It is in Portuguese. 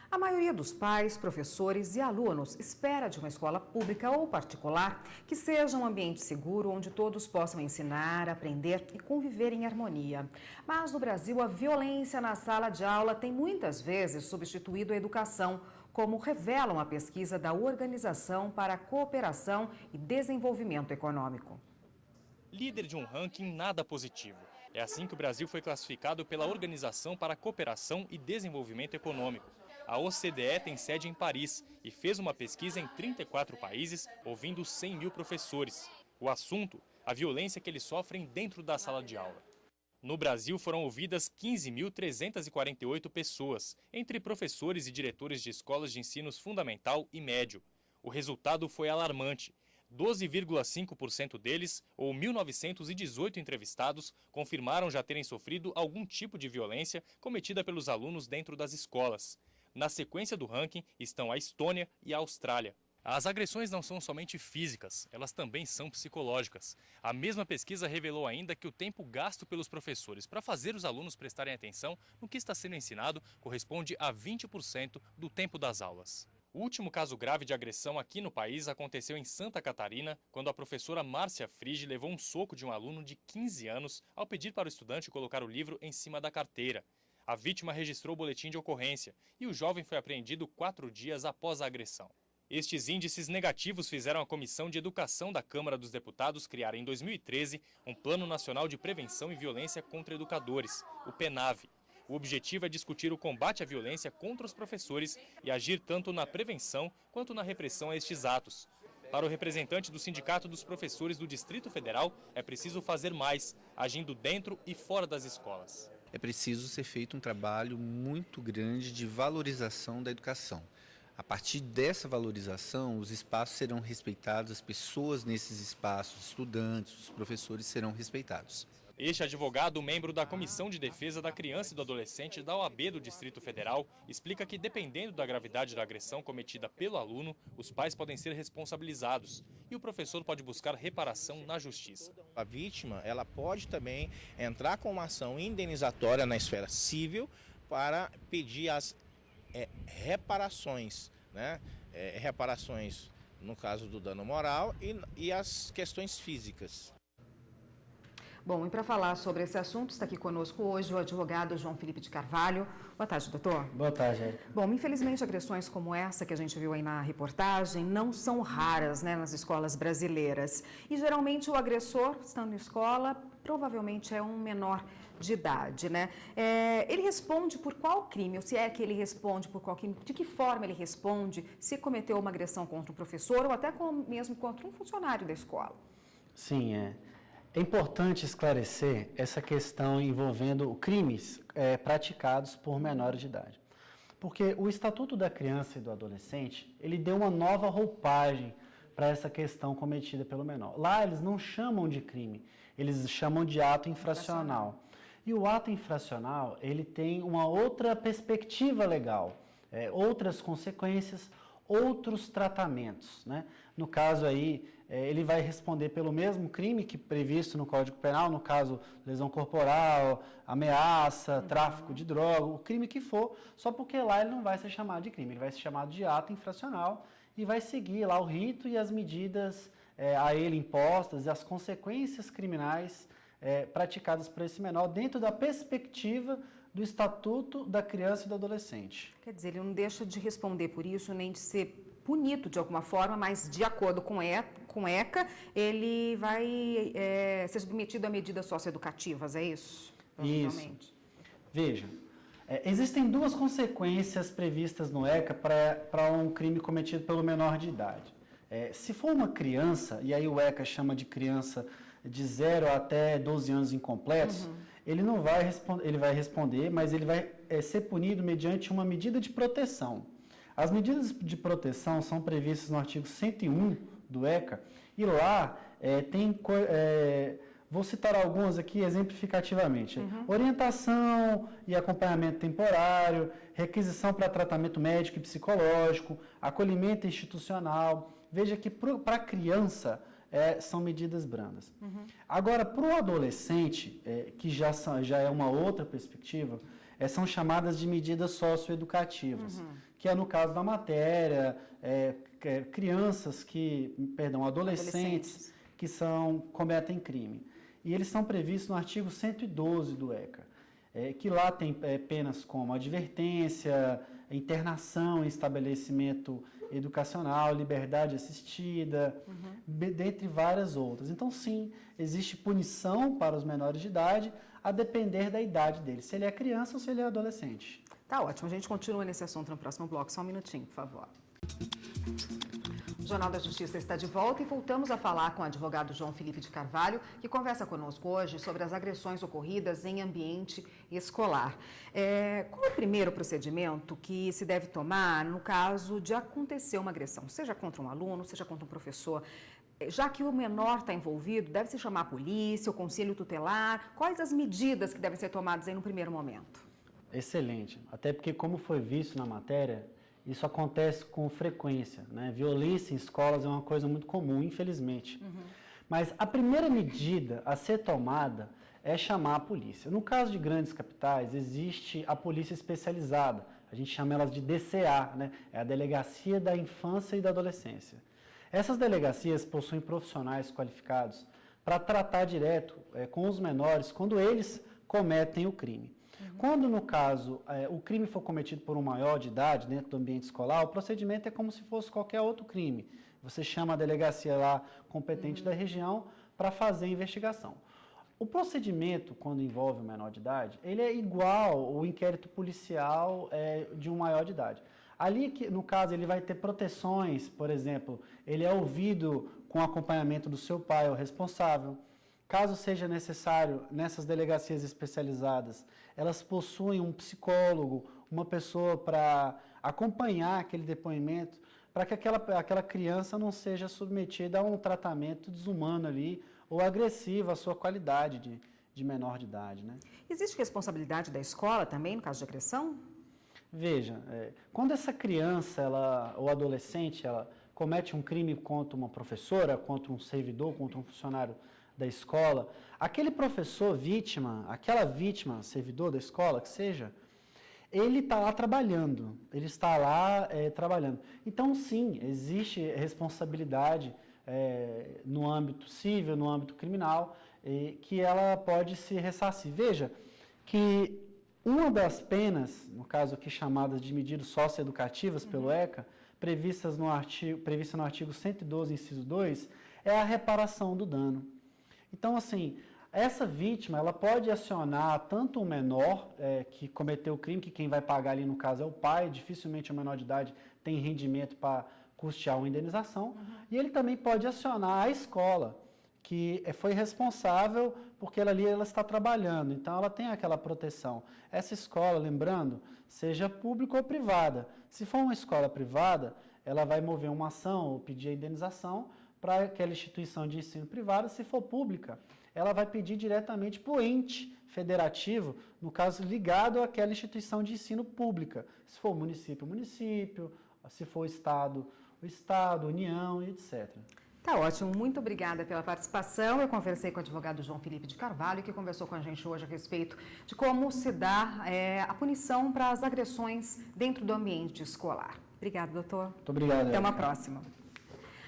A maioria dos pais, professores e alunos espera de uma escola pública ou particular que seja um ambiente seguro onde todos possam ensinar, aprender e conviver em harmonia. Mas no Brasil, a violência na sala de aula tem muitas vezes substituído a educação, como revela uma pesquisa da Organização para a Cooperação e Desenvolvimento Econômico. Líder de um ranking nada positivo. É assim que o Brasil foi classificado pela Organização para a Cooperação e Desenvolvimento Econômico. A OCDE tem sede em Paris e fez uma pesquisa em 34 países, ouvindo 100 mil professores. O assunto, a violência que eles sofrem dentro da sala de aula. No Brasil foram ouvidas 15.348 pessoas, entre professores e diretores de escolas de ensino fundamental e médio. O resultado foi alarmante. 12,5% deles, ou 1.918 entrevistados, confirmaram já terem sofrido algum tipo de violência cometida pelos alunos dentro das escolas. Na sequência do ranking estão a Estônia e a Austrália. As agressões não são somente físicas, elas também são psicológicas. A mesma pesquisa revelou ainda que o tempo gasto pelos professores para fazer os alunos prestarem atenção no que está sendo ensinado corresponde a 20% do tempo das aulas. O último caso grave de agressão aqui no país aconteceu em Santa Catarina, quando a professora Márcia Frige levou um soco de um aluno de 15 anos ao pedir para o estudante colocar o livro em cima da carteira. A vítima registrou o boletim de ocorrência e o jovem foi apreendido 4 dias após a agressão. Estes índices negativos fizeram a Comissão de Educação da Câmara dos Deputados criar em 2013 um Plano Nacional de Prevenção e Violência contra Educadores, o PENAV. O objetivo é discutir o combate à violência contra os professores e agir tanto na prevenção quanto na repressão a estes atos. Para o representante do Sindicato dos Professores do Distrito Federal, é preciso fazer mais, agindo dentro e fora das escolas. É preciso ser feito um trabalho muito grande de valorização da educação. A partir dessa valorização, os espaços serão respeitados, as pessoas nesses espaços, os estudantes, os professores serão respeitados. Este advogado, membro da Comissão de Defesa da Criança e do Adolescente da OAB do Distrito Federal, explica que, dependendo da gravidade da agressão cometida pelo aluno, os pais podem ser responsabilizados e o professor pode buscar reparação na justiça. A vítima ela pode também entrar com uma ação indenizatória na esfera civil para pedir as reparações, né? Reparações no caso do dano moral e as questões físicas. Bom, e para falar sobre esse assunto, está aqui conosco hoje o advogado João Felipe de Carvalho. Boa tarde, doutor. Boa tarde, Érica. Bom, infelizmente agressões como essa que a gente viu aí na reportagem não são raras, né, nas escolas brasileiras. E geralmente o agressor, estando em escola, provavelmente é um menor de idade, né? Ele responde por qual crime? Ou se é que ele responde por qual crime? De que forma ele responde? Se cometeu uma agressão contra um professor ou até mesmo contra um funcionário da escola? Sim, É importante esclarecer essa questão envolvendo crimes praticados por menores de idade. Porque o Estatuto da Criança e do Adolescente, ele deu uma nova roupagem para essa questão cometida pelo menor. Lá eles não chamam de crime, eles chamam de ato infracional. E o ato infracional, ele tem uma outra perspectiva legal, outras consequências, outros tratamentos, né? No caso aí, ele vai responder pelo mesmo crime que previsto no Código Penal, no caso, lesão corporal, ameaça, tráfico de droga, o crime que for, só porque lá ele não vai ser chamado de crime, ele vai ser chamado de ato infracional e vai seguir lá o rito e as medidas a ele impostas e as consequências criminais praticadas por esse menor dentro da perspectiva do Estatuto da Criança e do Adolescente. Quer dizer, ele não deixa de responder por isso, nem de ser punido de alguma forma, mas de acordo com ECA, ele vai ser submetido a medidas socioeducativas, é isso? Isso. Veja, existem duas consequências previstas no ECA para um crime cometido pelo menor de idade. Se for uma criança, e aí o ECA chama de criança de 0 até 12 anos incompletos, ele não vai responder, ele vai responder, mas ele vai ser punido mediante uma medida de proteção. As medidas de proteção são previstas no artigo 101 do ECA, e lá vou citar algumas aqui exemplificativamente. Orientação e acompanhamento temporário, requisição para tratamento médico e psicológico, acolhimento institucional. Veja que para a criança são medidas brandas. Agora, para o adolescente, que já é uma outra perspectiva, são chamadas de medidas socioeducativas, que é no caso da matéria, adolescentes que cometem crime. E eles são previstos no artigo 112 do ECA, que lá tem penas como advertência, internação em estabelecimento educacional, liberdade assistida, dentre várias outras. Então, sim, existe punição para os menores de idade, a depender da idade deles, se ele é criança ou se ele é adolescente. Tá ótimo, a gente continua nesse assunto no próximo bloco. Só um minutinho, por favor. O Jornal da Justiça está de volta e voltamos a falar com o advogado João Felipe de Carvalho, que conversa conosco hoje sobre as agressões ocorridas em ambiente escolar. Qual é o primeiro procedimento que se deve tomar no caso de acontecer uma agressão, seja contra um aluno, seja contra um professor? Já que o menor está envolvido, deve-se chamar a polícia, o conselho tutelar? Quais as medidas que devem ser tomadas aí no primeiro momento? Excelente, até porque, como foi visto na matéria, isso acontece com frequência, né? Violência em escolas é uma coisa muito comum, infelizmente. Mas a primeira medida a ser tomada é chamar a polícia. No caso de grandes capitais, existe a polícia especializada. A gente chama elas de DCA, né? É a Delegacia da Infância e da Adolescência. Essas delegacias possuem profissionais qualificados para tratar direto com os menores quando eles cometem o crime. Quando, no caso, o crime for cometido por um maior de idade dentro do ambiente escolar, o procedimento é como se fosse qualquer outro crime. Você chama a delegacia lá competente da região para fazer a investigação. O procedimento, quando envolve um menor de idade, ele é igual ao inquérito policial de um maior de idade. Ali, no caso, ele vai ter proteções, por exemplo, ele é ouvido com acompanhamento do seu pai, o responsável. Caso seja necessário, nessas delegacias especializadas, elas possuem um psicólogo, uma pessoa para acompanhar aquele depoimento, para que aquela criança não seja submetida a um tratamento desumano ali, ou agressivo à sua qualidade de menor de idade, né? Existe responsabilidade da escola também no caso de agressão? Veja, quando essa criança ou adolescente ela comete um crime contra uma professora, contra um servidor, contra um funcionário da escola, aquele professor vítima, aquela vítima, servidor da escola, que seja, ele está lá trabalhando, Então, sim, existe responsabilidade no âmbito civil, no âmbito criminal, que ela pode se ressarcir. Veja que uma das penas, no caso aqui chamadas de medidas socioeducativas pelo ECA, prevista no artigo 112, inciso 2, é a reparação do dano. Então, assim, essa vítima, ela pode acionar tanto o menor que cometeu o crime, que quem vai pagar ali no caso é o pai, dificilmente o menor de idade tem rendimento para custear uma indenização, e ele também pode acionar a escola, que foi responsável porque ela está trabalhando, então ela tem aquela proteção. Essa escola, lembrando, seja pública ou privada. Se for uma escola privada, ela vai mover uma ação ou pedir a indenização para aquela instituição de ensino privada. Se for pública, ela vai pedir diretamente para o ente federativo, no caso ligado àquela instituição de ensino pública. Se for município, município, se for estado, o estado, união, etc. Tá ótimo, muito obrigada pela participação. Eu conversei com o advogado João Felipe de Carvalho, que conversou com a gente hoje a respeito de como se dá a punição para as agressões dentro do ambiente escolar. Obrigada, doutor. Muito obrigado. Até uma próxima.